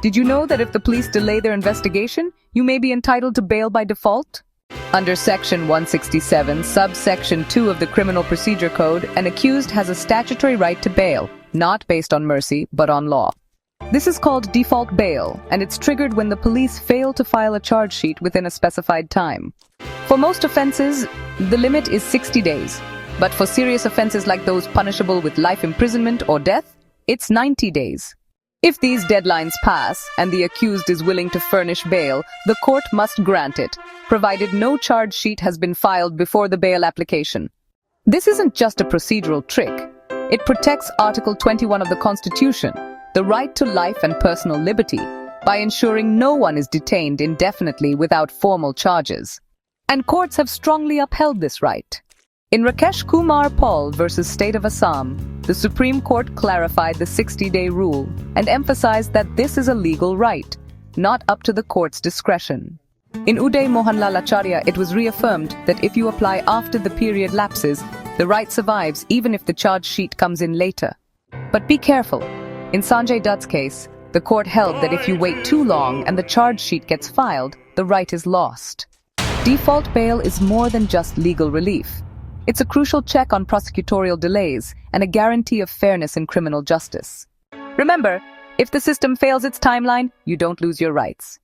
Did you know that if the police delay their investigation, you may be entitled to bail by default? Under Section 167, subsection 2 of the Criminal Procedure Code, an accused has a statutory right to bail, not based on mercy, but on law. This is called default bail, and it's triggered when the police fail to file a charge sheet within a specified time. For most offenses, the limit is 60 days, but for serious offenses like those punishable with life imprisonment or death, it's 90 days. If these deadlines pass and the accused is willing to furnish bail, the court must grant it, provided no charge sheet has been filed before the bail application. This isn't just a procedural trick. It protects Article 21 of the Constitution, the right to life and personal liberty, by ensuring no one is detained indefinitely without formal charges. And courts have strongly upheld this right. In Rakesh Kumar Paul versus State of Assam, the Supreme Court clarified the 60-day rule and emphasized that this is a legal right, not up to the court's discretion. In Uday Mohanlal Acharya, it was reaffirmed that if you apply after the period lapses, the right survives even if the charge sheet comes in later. But be careful. In Sanjay Dutt's case, the court held that if you wait too long and the charge sheet gets filed, the right is lost. Default bail is more than just legal relief. It's a crucial check on prosecutorial delays and a guarantee of fairness in criminal justice. Remember, if the system fails its timeline, you don't lose your rights.